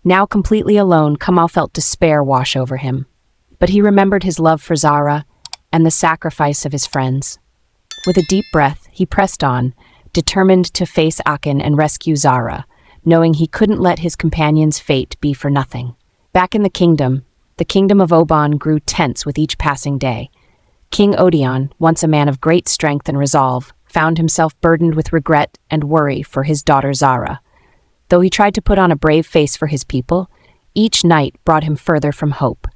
Now completely alone, Kamma felt despair wash over him. But he remembered his love for Zara and the sacrifice of his friends. With a deep breath, he pressed on, determined to face Akin and rescue Zara, knowing he couldn't let his companion's fate be for nothing. Back in the kingdom of Oban grew tense with each passing day. King Odion, once a man of great strength and resolve, found himself burdened with regret and worry for his daughter Zara. Though he tried to put on a brave face for his people, each night brought him further from hope.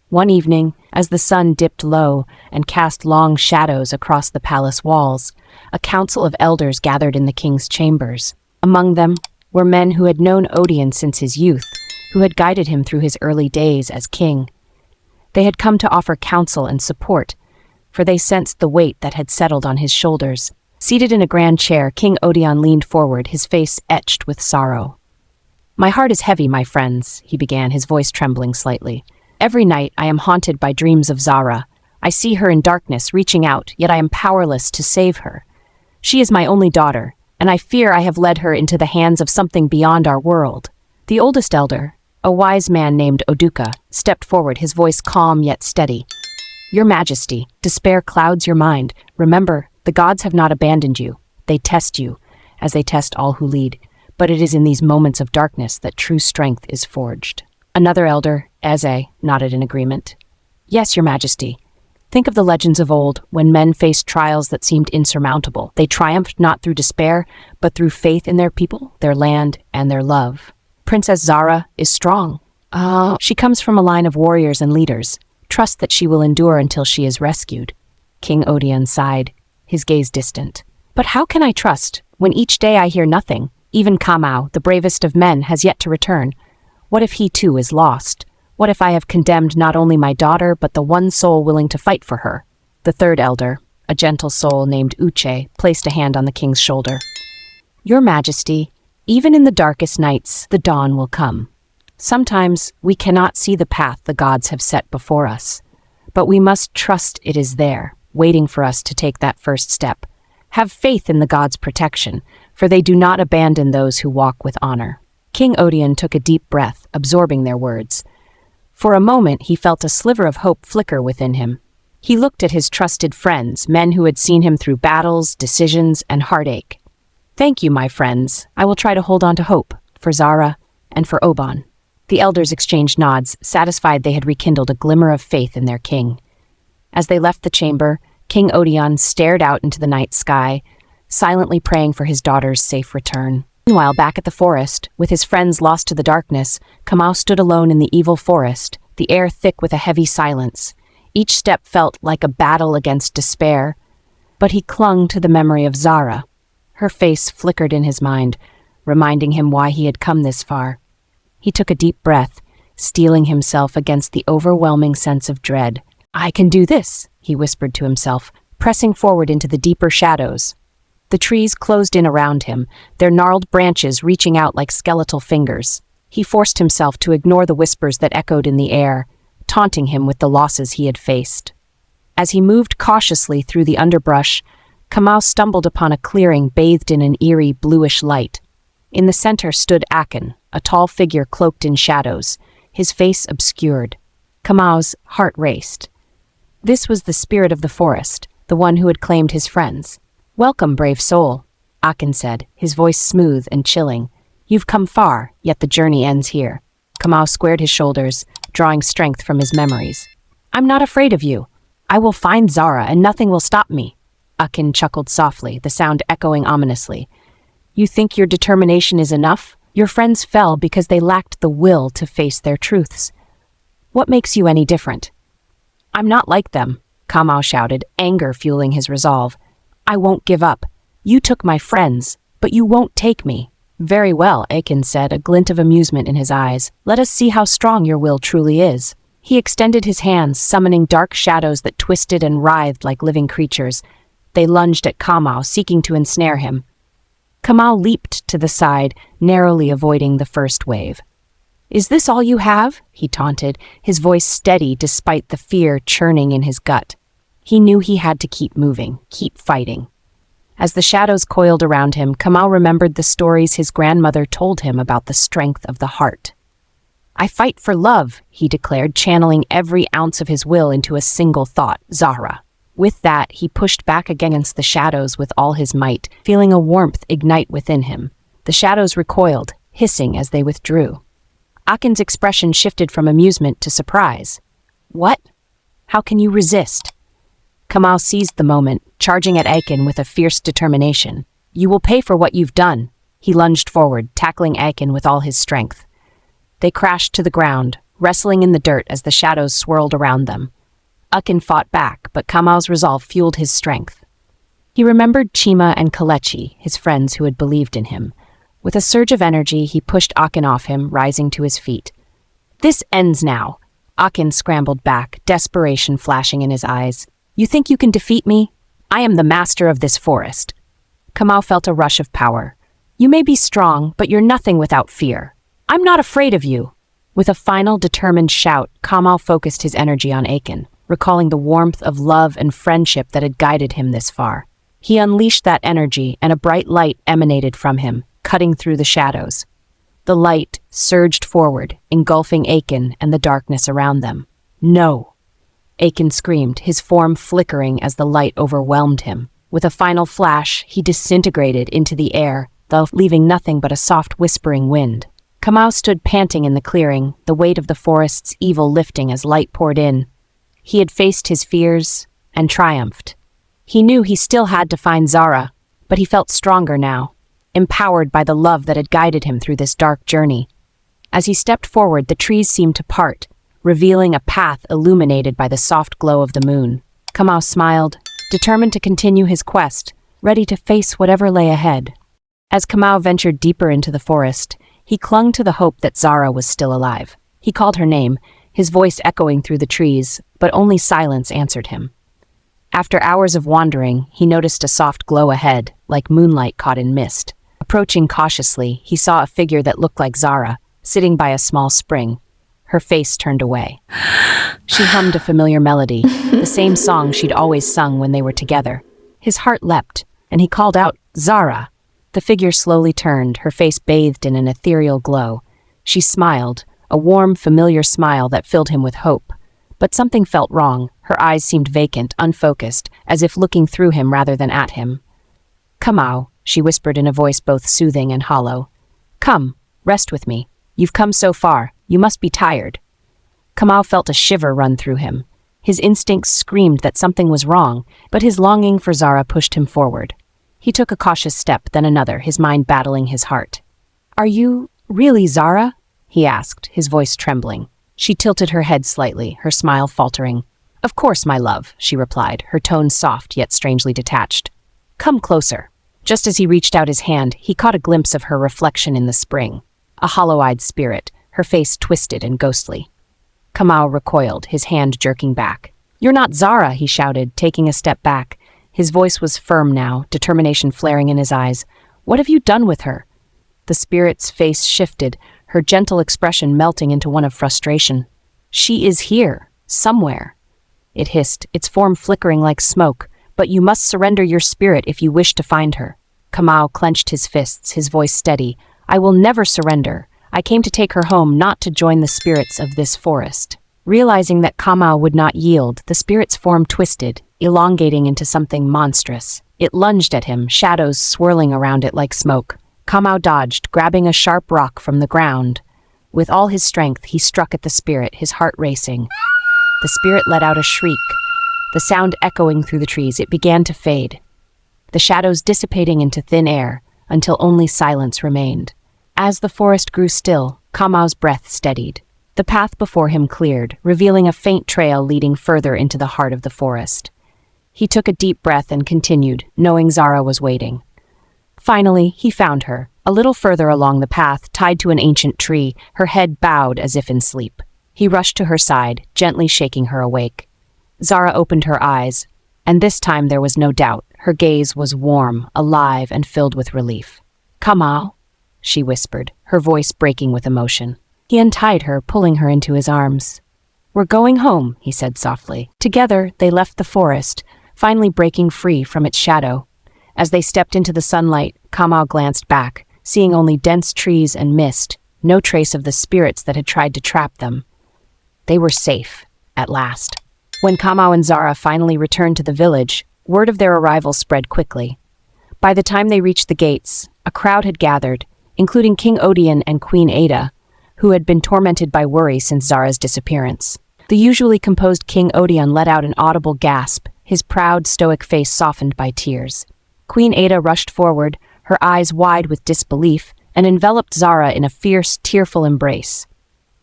One evening, as the sun dipped low and cast long shadows across the palace walls, a council of elders gathered in the king's chambers. Among them were men who had known Odion since his youth, who had guided him through his early days as king. They had come to offer counsel and support, for they sensed the weight that had settled on his shoulders. Seated in a grand chair, King Odion leaned forward, his face etched with sorrow. "My heart is heavy, my friends," he began, his voice trembling slightly. "Every night I am haunted by dreams of Zara. I see her in darkness, reaching out, yet I am powerless to save her. She is my only daughter, and I fear I have led her into the hands of something beyond our world." The oldest elder, a wise man named Oduka, stepped forward, his voice calm yet steady. "Your Majesty, despair clouds your mind. Remember, the gods have not abandoned you. They test you, as they test all who lead. But it is in these moments of darkness that true strength is forged." Another elder, Eze, nodded in agreement. "Yes, Your Majesty. Think of the legends of old, when men faced trials that seemed insurmountable. They triumphed not through despair, but through faith in their people, their land, and their love. Princess Zara is strong. She comes from a line of warriors and leaders. Trust that she will endure until she is rescued." King Odion sighed, his gaze distant. "But how can I trust, when each day I hear nothing? Even Kamma, the bravest of men, has yet to return. What if he too is lost? What if I have condemned not only my daughter, but the one soul willing to fight for her?" The third elder, a gentle soul named Uche, placed a hand on the king's shoulder. "Your Majesty, even in the darkest nights, the dawn will come. Sometimes we cannot see the path the gods have set before us, but we must trust it is there, waiting for us to take that first step. Have faith in the gods' protection, for they do not abandon those who walk with honor." King Odion took a deep breath, absorbing their words. For a moment, he felt a sliver of hope flicker within him. He looked at his trusted friends, men who had seen him through battles, decisions, and heartache. "Thank you, my friends. I will try to hold on to hope, for Zara and for Oban." The elders exchanged nods, satisfied they had rekindled a glimmer of faith in their king. As they left the chamber, King Odion stared out into the night sky, silently praying for his daughter's safe return. Meanwhile, back at the forest, with his friends lost to the darkness, Kamma stood alone in the evil forest, the air thick with a heavy silence. Each step felt like a battle against despair, but he clung to the memory of Zara. Her face flickered in his mind, reminding him why he had come this far. He took a deep breath, steeling himself against the overwhelming sense of dread. "I can do this," he whispered to himself, pressing forward into the deeper shadows. The trees closed in around him, their gnarled branches reaching out like skeletal fingers. He forced himself to ignore the whispers that echoed in the air, taunting him with the losses he had faced. As he moved cautiously through the underbrush, Kamma stumbled upon a clearing bathed in an eerie bluish light. In the center stood Akin, a tall figure cloaked in shadows, his face obscured. Kamma's heart raced. This was the spirit of the forest, the one who had claimed his friends. "Welcome, brave soul," Akin said, his voice smooth and chilling. "You've come far, yet the journey ends here." Kamma squared his shoulders, drawing strength from his memories. "I'm not afraid of you. I will find Zara, and nothing will stop me." Akin chuckled softly, the sound echoing ominously. "You think your determination is enough? Your friends fell because they lacked the will to face their truths. What makes you any different?" "I'm not like them," Kamma shouted, anger fueling his resolve. "I won't give up. You took my friends, but you won't take me." "Very well," Akin said, a glint of amusement in his eyes. "Let us see how strong your will truly is." He extended his hands, summoning dark shadows that twisted and writhed like living creatures. They lunged at Kamma, seeking to ensnare him. Kamma leaped to the side, narrowly avoiding the first wave. "Is this all you have?" he taunted, his voice steady despite the fear churning in his gut. He knew he had to keep moving, keep fighting. As the shadows coiled around him, Kamma remembered the stories his grandmother told him about the strength of the heart. I fight for love, he declared, channeling every ounce of his will into a single thought, Zahra. With that, he pushed back against the shadows with all his might, feeling a warmth ignite within him. The shadows recoiled, hissing as they withdrew. Akin's expression shifted from amusement to surprise. What? How can you resist? Kamma seized the moment, charging at Akin with a fierce determination. You will pay for what you've done. He lunged forward, tackling Akin with all his strength. They crashed to the ground, wrestling in the dirt as the shadows swirled around them. Akin fought back, but Kamma's resolve fueled his strength. He remembered Chima and Kalechi, his friends who had believed in him. With a surge of energy, he pushed Akin off him, rising to his feet. This ends now. Akin scrambled back, desperation flashing in his eyes. You think you can defeat me? I am the master of this forest. Kamma felt a rush of power. You may be strong, but you're nothing without fear. I'm not afraid of you. With a final determined shout, Kamma focused his energy on Akin, recalling the warmth of love and friendship that had guided him this far. He unleashed that energy, and a bright light emanated from him, cutting through the shadows. The light surged forward, engulfing Akin and the darkness around them. No! Akin screamed, his form flickering as the light overwhelmed him. With a final flash, he disintegrated into the air, thus leaving nothing but a soft whispering wind. Kamma stood panting in the clearing, the weight of the forest's evil lifting as light poured in. He had faced his fears and triumphed. He knew he still had to find Zahra, but he felt stronger now, empowered by the love that had guided him through this dark journey. As he stepped forward, the trees seemed to part, revealing a path illuminated by the soft glow of the moon. Kamma smiled, determined to continue his quest, ready to face whatever lay ahead. As Kamma ventured deeper into the forest, he clung to the hope that Zahra was still alive. He called her name, his voice echoing through the trees, but only silence answered him. After hours of wandering, he noticed a soft glow ahead, like moonlight caught in mist. Approaching cautiously, he saw a figure that looked like Zahra, sitting by a small spring. Her face turned away. She hummed a familiar melody, the same song she'd always sung when they were together. His heart leapt, and he called out, Zahra! The figure slowly turned, her face bathed in an ethereal glow. She smiled, a warm, familiar smile that filled him with hope. But something felt wrong. Her eyes seemed vacant, unfocused, as if looking through him rather than at him. Kamma, she whispered in a voice both soothing and hollow. Come, rest with me. You've come so far. You must be tired. Kamma felt a shiver run through him. His instincts screamed that something was wrong, but his longing for Zahra pushed him forward. He took a cautious step, then another, his mind battling his heart. Are you really Zahra? He asked, his voice trembling. She tilted her head slightly, her smile faltering. Of course, my love, she replied, her tone soft yet strangely detached. Come closer. Just as he reached out his hand, he caught a glimpse of her reflection in the spring. A hollow-eyed spirit, her face twisted and ghostly. Kamma recoiled, his hand jerking back. You're not Zahra, he shouted, taking a step back. His voice was firm now, determination flaring in his eyes. What have you done with her? The spirit's face shifted, her gentle expression melting into one of frustration. She is here, somewhere. It hissed, its form flickering like smoke, but you must surrender your spirit if you wish to find her. Kamma clenched his fists, his voice steady. I will never surrender. I came to take her home, not to join the spirits of this forest. Realizing that Kamma would not yield, the spirit's form twisted, elongating into something monstrous. It lunged at him, shadows swirling around it like smoke. Kamma dodged, grabbing a sharp rock from the ground. With all his strength, he struck at the spirit, his heart racing. The spirit let out a shriek, the sound echoing through the trees. It began to fade, the shadows dissipating into thin air, until only silence remained. As the forest grew still, Kamma's breath steadied. The path before him cleared, revealing a faint trail leading further into the heart of the forest. He took a deep breath and continued, knowing Zahra was waiting. Finally, he found her, a little further along the path, tied to an ancient tree, her head bowed as if in sleep. He rushed to her side, gently shaking her awake. Zahra opened her eyes, and this time there was no doubt. Her gaze was warm, alive, and filled with relief. Kamma, she whispered, her voice breaking with emotion. He untied her, pulling her into his arms. We're going home, he said softly. Together, they left the forest, finally breaking free from its shadow. As they stepped into the sunlight, Kamma glanced back, seeing only dense trees and mist, no trace of the spirits that had tried to trap them. They were safe, at last. When Kamma and Zara finally returned to the village, word of their arrival spread quickly. By the time they reached the gates, a crowd had gathered, including King Odion and Queen Ada, who had been tormented by worry since Zara's disappearance. The usually composed King Odion let out an audible gasp, his proud, stoic face softened by tears. Queen Ada rushed forward, her eyes wide with disbelief, and enveloped Zara in a fierce, tearful embrace.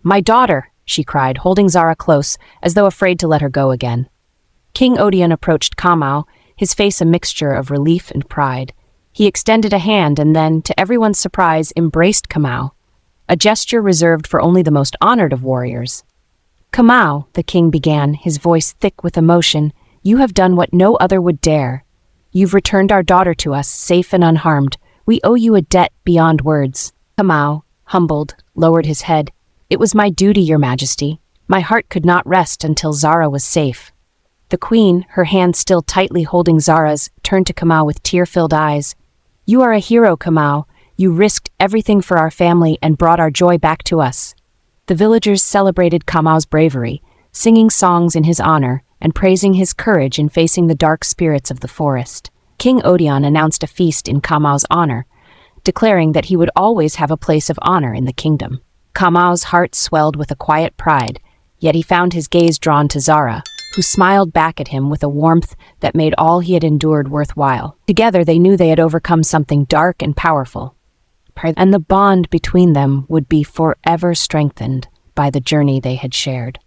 "My daughter!" she cried, holding Zara close, as though afraid to let her go again. King Odion approached Kamma, his face a mixture of relief and pride. He extended a hand and then, to everyone's surprise, embraced Kamma, a gesture reserved for only the most honored of warriors. "Kamma," the king began, his voice thick with emotion, "you have done what no other would dare. You've returned our daughter to us, safe and unharmed. We owe you a debt beyond words." Kamma, humbled, lowered his head. "It was my duty, your majesty. My heart could not rest until Zara was safe." The queen, her hand still tightly holding Zara's, turned to Kamma with tear-filled eyes. "You are a hero, Kamma. You risked everything for our family and brought our joy back to us." The villagers celebrated Kamma's bravery, singing songs in his honor and praising his courage in facing the dark spirits of the forest. King Odion announced a feast in Kamma's honor, declaring that he would always have a place of honor in the kingdom. Kamma's heart swelled with a quiet pride, yet he found his gaze drawn to Zara, who smiled back at him with a warmth that made all he had endured worthwhile. Together they knew they had overcome something dark and powerful, and the bond between them would be forever strengthened by the journey they had shared.